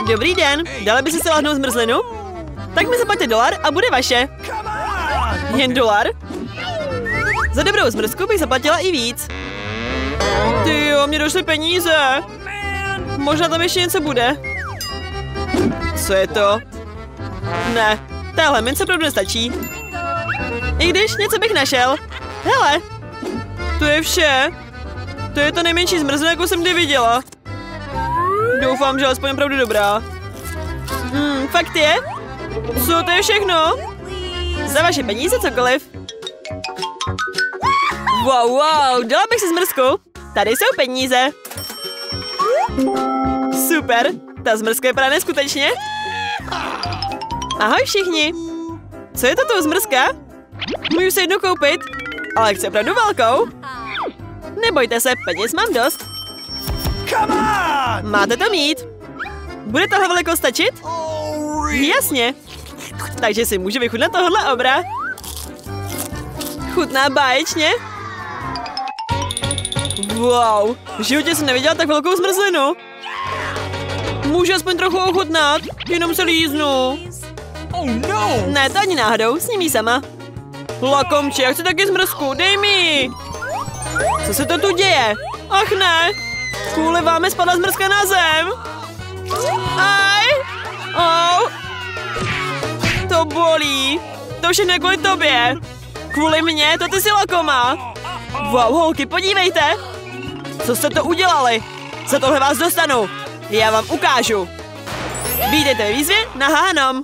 Dobrý den, dala by si se lahnout zmrzlinu? Tak mi zaplaťte $1 a bude vaše. Jen $1? Za dobrou zmrzku bych zaplatila i víc. Tyjo, mě došly peníze. Možná tam ještě něco bude. Co je to? Ne, tahle mince opravdu nestačí. I když něco bych našel. Hele, to je vše. To je to nejmenší zmrzlina, jakou jsem kdy viděla. Doufám, že alespoň opravdu dobrá. Fakt je? Co, to je všechno? Za vaše peníze cokoliv. Wow, dala bych si zmrzku. Tady jsou peníze. Super, ta zmrzka vypadá neskutečně. Ahoj všichni. Co je to tou zmrzka? Můžu si jednu koupit, ale chci opravdu velkou. Nebojte se, peněz mám dost. Máte to mít. Bude tahle velikost stačit? Jasně. Takže si můžu vychutnat tohle obra. Chutná báječně. Wow, v životě jsem neviděla tak velkou zmrzlinu. Můžu aspoň trochu ochutnat, jenom se líznu. Ne, to ani náhodou, sním jí sama. Lakomče, já chci taky zmrzku, dej mi. Co se to tu děje? Ach ne, kvůli vám mi spadla zmrzka na zem. Aj, au. To bolí, to všechno je kvůli tobě. Kvůli mně, to ty jsi lakoma. Wow, holky, podívejte. Co jste to udělali? Za tohle vás dostanu. Já vám ukážu. Vítejte ve výzvě na Hánom.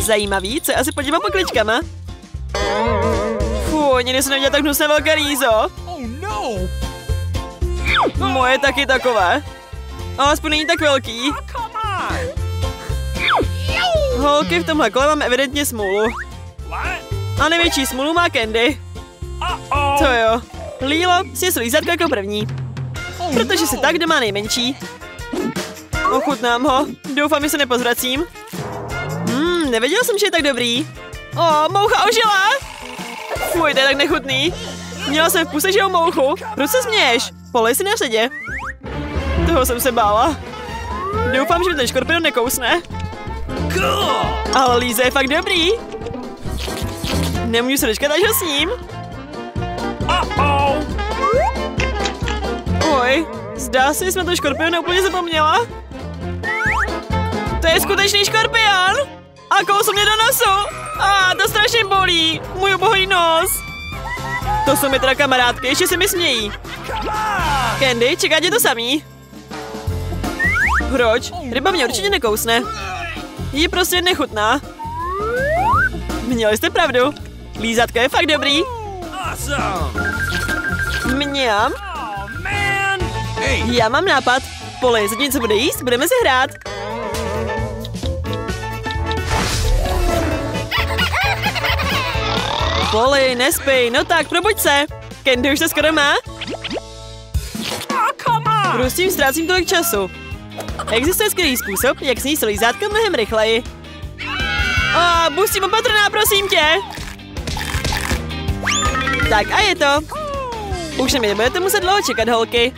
Zajímavý, co je asi pod těma pokličkama. Fuh, nikdy jsem neviděla tak hnusné velké rýzo. Moje taky takové. Ale aspoň není tak velký. Holky, v tomhle kole mám evidentně smůlu. A největší smůlu má Candy. To jo. Lilo si slízátko jako první. Protože si tak, kdo má nejmenší. Ochutnám ho. Doufám, že se nepozvracím. Nevěděl jsem, že je tak dobrý. Moucha ožila. Fuj, to je tak nechutný. Měla jsem v puse živou mouchu. Proč se směješ? Polej si na řadě. Toho jsem se bála. Doufám, že mi ten škorpion nekousne. Ale Líza je fakt dobrý. Nemůžu se dočkat, až ho sním. Oj, zdá se, že jsme to škorpiona úplně zapomněla. To je skutečný škorpion. A kousl mě do nosu. To strašně bolí. Můj ubohý nos. To jsou mi teda kamarádky, ještě se mi smějí. Candy, čeká tě to samý. Proč? Ryba mě určitě nekousne. Je prostě nechutná. Měli jste pravdu. Lízátko je fakt dobrý. Mňam. Já mám nápad. Poli, zatímco bude jíst, budeme si hrát. Poli, nespej, no tak, probuď se. Candy už to skoro má. Prosím, ztrácím tolik času. Existuje skvělý způsob, jak sníst lízátko mnohem rychleji. Buďte opatrná, prosím tě. Tak a je to. Už na mě nebudete muset dlouho čekat, holky.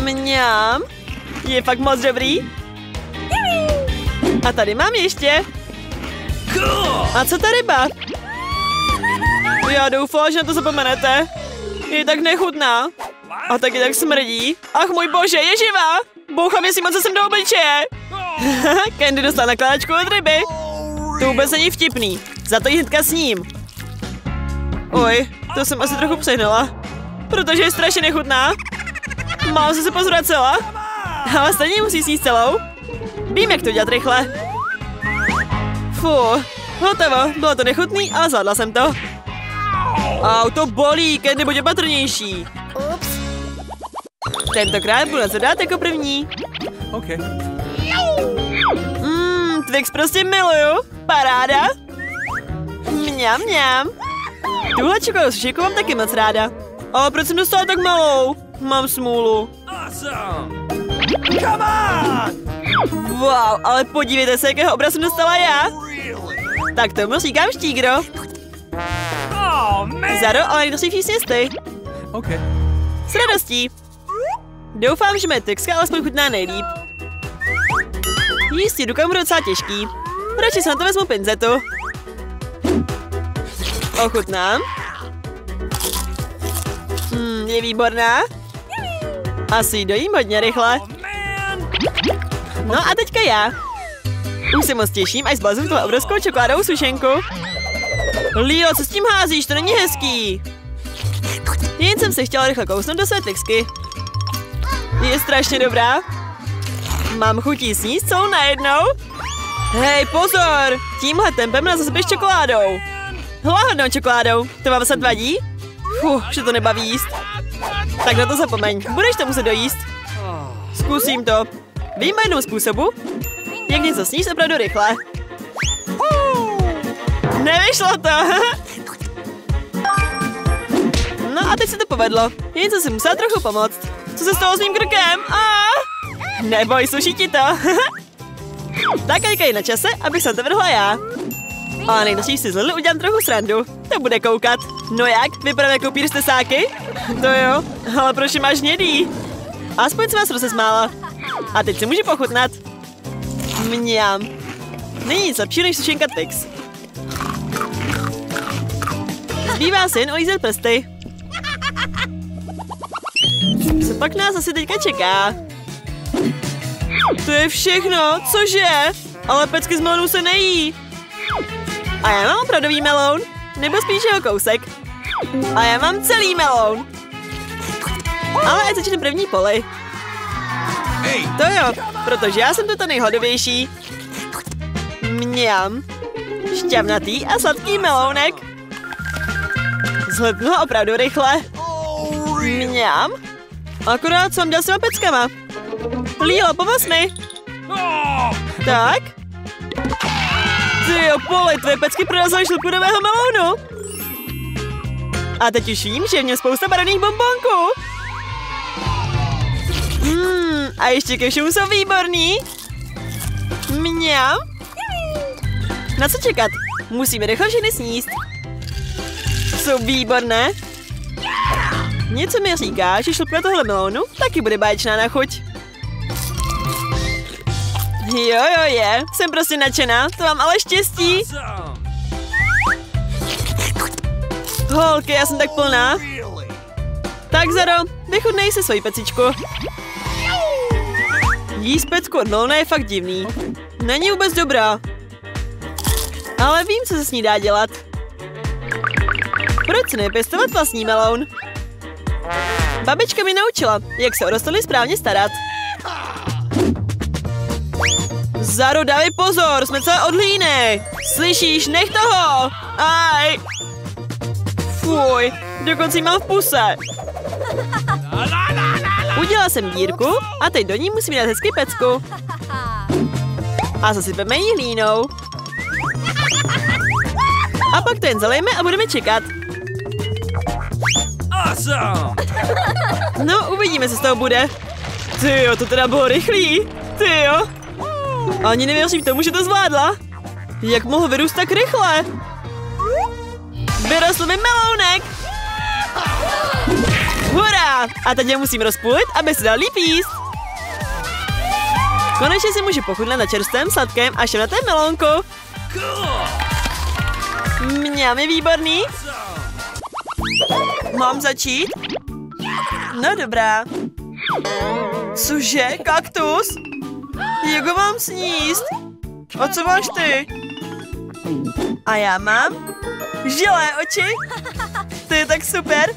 Mňam. Je fakt moc dobrý. A tady mám ještě. A co ta ryba? Já doufala, že na to zapomenete. Je tak nechutná. A taky tak smrdí. Ach můj bože, je živá. Boucha mě si moc jsem do obličeje. Candy dostala nakládačku od ryby. To vůbec není vtipný. Za to jí hnedka sním. Oj, to jsem asi trochu přehnala. Protože je strašně nechutná. Mám se pozvracela. Ale stejně musí sníst celou. Vím, jak to dělat rychle. Fuh, hotovo. Bylo to nechutný, ale zvládla jsem to. To bolí, Candy, buď opatrnější. Tentokrát budu co dát jako první. Okay. Twix prostě miluju. Paráda. Mňam, mňam. Tuhle čokoládovou sušejku mám taky moc ráda. Ale proč jsem dostala tak malou? Mám smůlu. Wow, ale podívejte se, jakého obraz jsem dostala já. Tak tomu říkám štígro. Zaro, ale nejdřív jí sněsty. Okay. S radostí. Doufám, že mé texka alespoň chutná nejlíp. Jistě, rukám bude docela těžký. Radši se na to vezmu pinzetu. Ochutnám. Je výborná. Asi ji dojím hodně rychle. No a teďka já. Už se moc těším, až zblazím tu obrovskou čokoládovou sušenku. Leo, co s tím házíš? To není hezký. Jen jsem se chtěla rychle kousnout do své texky. Je strašně dobrá. Mám chutí sníst celou najednou. Hej, pozor! Tímhle tempem nás zasypeš čokoládou. Hlahodnou čokoládou. To vám snad vadí? Že to nebaví jíst. Tak na to zapomeň. Budeš to muset dojíst. Zkusím to. Vím o jednom způsobu, jak něco sníst opravdu rychle. Nevyšlo to. No a teď se to povedlo. Jen co si musela trochu pomoct. Co se stalo s mým krkem? Neboj, sluší ti to. Tak teďka je na čase, abych se to vrhla já. A nejnosíš si z Lidlu udělám trochu srandu. To bude koukat. No jak? Vypadám jako upír z tesáky? To jo, ale proč máš hnědý? Aspoň se vás rozesmála. A teď si může pochutnat. Mňam. Není nic lepšího než sušenka Twix. Zbývá se jen olízat prsty. Co pak nás asi teďka čeká? To je všechno, cože? Ale pecky z melonu se nejí. A já mám opravdový meloun, nebo spíš jeho kousek. A já mám celý meloun. Ale ať začne první poli. To jo, protože já jsem tu ta nejhladovější. Mňam. Šťavnatý a sladký melounek. Zhlednu ho opravdu rychle. Mňam. Akorát jsem dělal s těma peckama. Lilo, pomoz mi. Tak. Tyjo, Poli, tvoje pecky prorazily šlupku do mého melounu. A teď už vím, že je v něm spousta barevných bonbonků. A ještě ke všemu jsou výborný. Mňam. Na co čekat? Musíme rychle všechny sníst. Jsou výborné. Něco mi říká, že šlupka tohle melounu taky bude báječná na chuť. Jo, jsem prostě nadšená, to mám ale štěstí. Holky, já jsem tak plná. Tak Zaro, vychutnej si svoji pecičku. Jíst pecku od melona je fakt divný. Není vůbec dobrá. Ale vím, co se s ní dá dělat. Proč si nepěstovat vlastní meloun? Babička mi naučila, jak se o rostliny správně starat. Zaro, dávej pozor, jsme celé od hlíny. Slyšíš, nech toho. Aj. Fuj, dokonce jí mám v puse. Udělala jsem dírku a teď do ní musím dát hezky pecku. A zasypeme ji hlínou. A pak to jen zalejeme a budeme čekat. No, uvidíme, co z toho bude. Tyjo, to teda bylo rychlý. Tyjo. Ani nevěřím tomu, že to zvládla. Jak mohl vyrůst tak rychle? Vyrostl mi melounek. Hurá! A teď ho musím rozpůlit, aby se dal líp jíst. Konečně si můžu pochutnat na čerstvém, sladkém a šťavnatém melounku. Mňam, je výborný. Mám začít? No dobrá. Cože? Kaktus? Jak ho mám sníst? A co máš ty? A já mám žilé oči. To je tak super.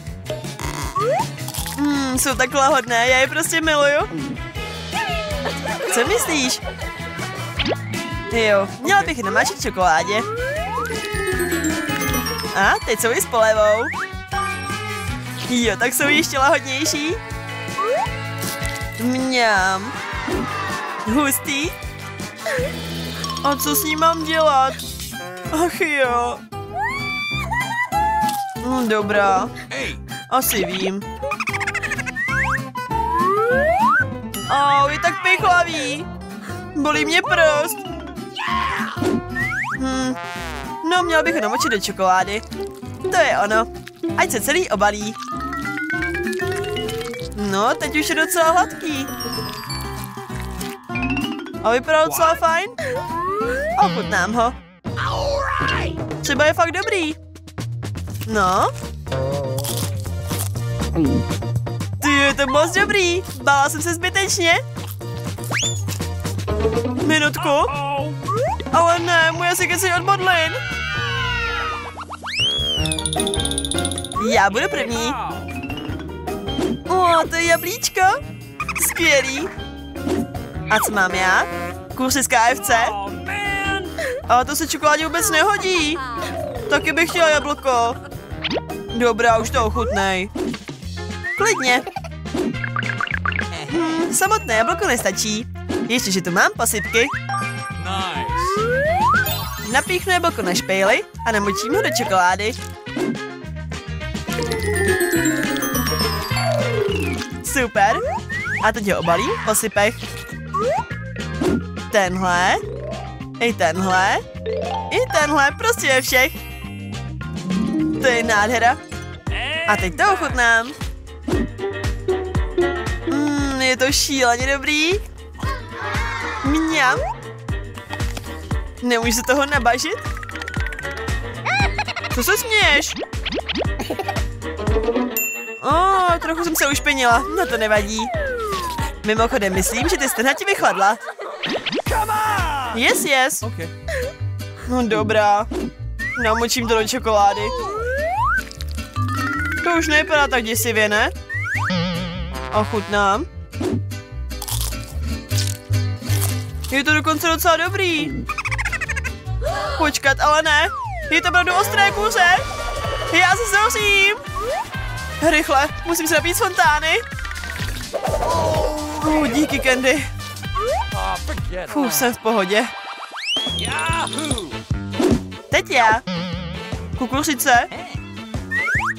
Jsou tak lahodné, já je prostě miluju. Co myslíš? Jo, měla bych namáčet čokoládě. A teď jsou i s polevou. Jo, tak jsou ještě lahodnější. Mňam. Hustý. A co s ním mám dělat? Ach jo. Dobrá. Asi vím. Au, je tak pichlavý. Bolí mě prst. No, měla bych ho namočit do čokolády. To je ono. Ať se celý obalí. No, teď už je docela hladký. A vypadá docela fajn. Ochutnám ho. Třeba je fakt dobrý. No. Ty, je to moc dobrý. Bála jsem se zbytečně. Minutku. Ale ne, můj jazyk je si odmodlin. Já budu první. O, to je jablíčko. Skvělý. A co mám já? Kusy z KFC? Ale to se čokoládě vůbec nehodí. Taky bych chtěla jablko. Dobrá, už to ochutnej. Klidně. Samotné jablko nestačí. Ještě, že tu mám posypky. Napíchnu jablko na špejli a namočím ho do čokolády. Super. A teď ho obalím v posypech. Tenhle. I tenhle. I tenhle, prostě ve všech. To je nádhera. A teď to ochutnám. Je to šíleně dobrý. Mňam. Nemůžu se toho nabažit? Co se směješ? Trochu jsem se ušpinila, no to nevadí. Mimochodem, myslím, že ty strna ti vychladla. Yes. Okay. No dobrá. Namočím to do čokolády. To už nevypadá tak děsivě, ne? Ochutnám. Je to dokonce docela dobrý. Počkat, ale ne. Je to opravdu ostré kuře. Já se zousím. Rychle, musím se napít z fontány. Díky, Candy. Jsem v pohodě. Teď já. Kukuřice.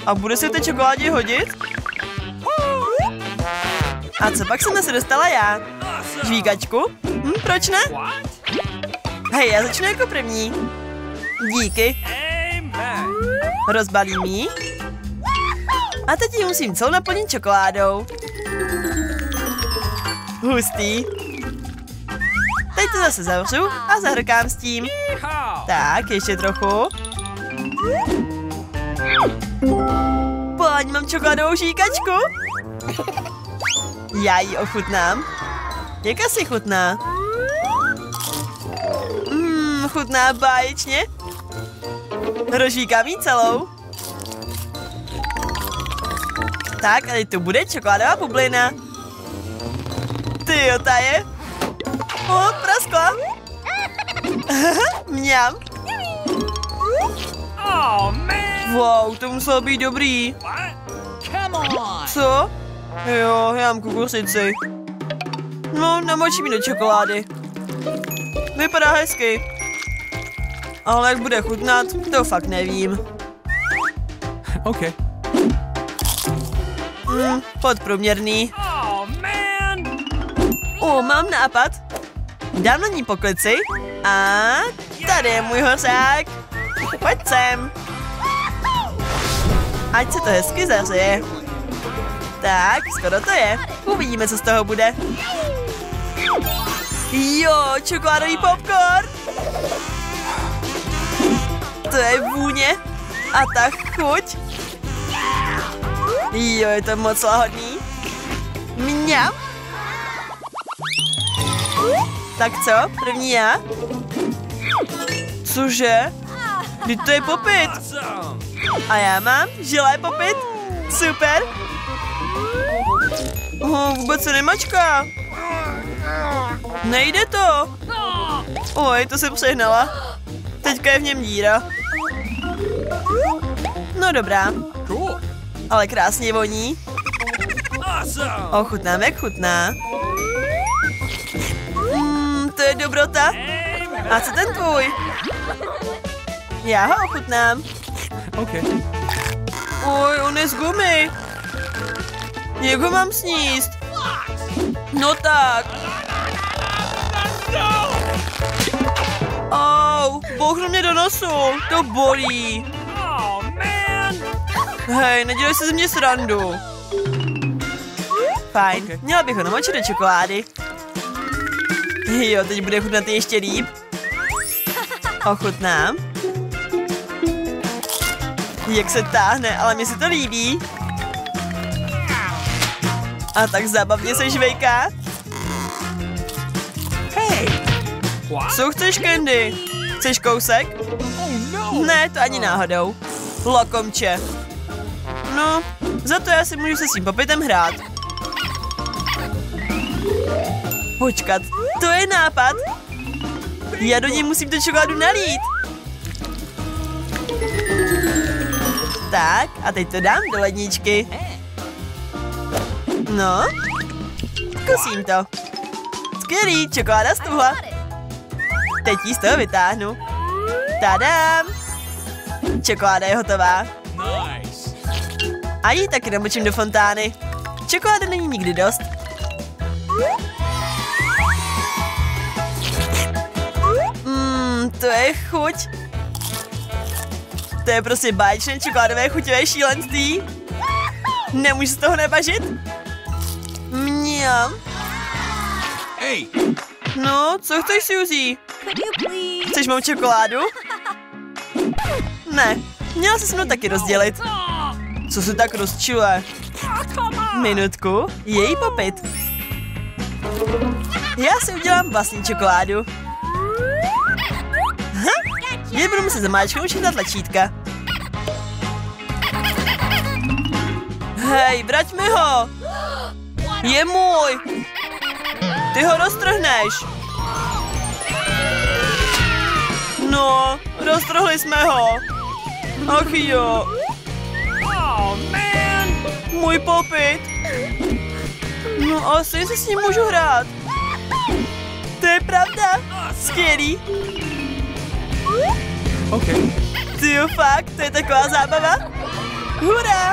A bude se v té čokoládě hodit? A co pak jsem se dostala já? Žvíkačku? Proč ne? Hej, já začnu jako první. Díky. Rozbalím ji. A teď ji musím celou naplnit čokoládou. Hustý. Teď to zase zavřu a zahrkám s tím. Tak, ještě trochu. Pojď, mám čokoládovou žvíkačku. Já ji ochutnám. Jak asi chutná? Chutná báječně. Rozžvíkám ji celou. Tak, a teď tu bude čokoládová bublina. Tyjo, ta je. Praskla. Mňam. Wow, to muselo být dobrý. Co? Jo, já mám kukuřici. No, namočím ji do čokolády. Vypadá hezky. Ale jak bude chutnat, to fakt nevím. OK. Podprůměrný. Mám nápad. Dám na ní poklici a tady je můj hořák. Pojď sem. Ať se to hezky zahřeje. Tak, skoro to je. Uvidíme, co z toho bude. Jo, čokoládový popcorn. To je vůně. A ta chuť. Jo, je to moc lahodný. Mňam. Tak co? První já? Cože? Vždyť to je popit. A já mám želé popit. Super. Vůbec se nemačká. Nejde to. Oj, to jsem přehnala. Teďka je v něm díra. No dobrá. Ale krásně voní. Ochutnám, jak chutná. To je dobrota. A co ten tvůj? Já ho ochutnám. OK. Oj, on je z gumy. Jak ho mám sníst? No tak. Bouchnu mě do nosu. To bolí. Hej, nedělej se ze mě srandu. Fajn, Okay. měla bych ho namočit do čokolády. Jo, teď bude chutnat ještě líp. Ochutnám. Jak se táhne, ale mně se to líbí. A tak zábavně se žvejká. Hey! What? Co chceš, Candy? Chceš kousek? Oh no! Ne, to ani náhodou. Lokomče. No, za to já si můžu se svým popitem hrát. Počkat, to je nápad. Já do něj musím tu čokoládu nalít. Tak, a teď to dám do ledničky. No, zkusím to. Skvělý, čokoláda stuhla. Teď ji z toho vytáhnu. Tadám! Čokoláda je hotová. Nice! A ji taky namočím do fontány. Čokoláda není nikdy dost. To je chuť. To je prostě báječné čokoládové chuťové šílenství. Nemůžu z toho nebažit? Mňam. Hey! No, co chceš, Suzy? Chceš mou čokoládu? Ne, měla se s mnou taky rozdělit. Co se tak rozčiluje? Minutku, její popit. Já si udělám vlastní čokoládu. Je budu muset zamáčknout všechna tlačítka. Hej, vrať mi ho! Je můj! Ty ho roztrhneš! No, roztrhli jsme ho! Ach jo! Oh man! Můj popit! No asi si s ním můžu hrát. To je pravda! Skvělý! Okay. Tyjo, fakt, to je taková zábava. Hurá!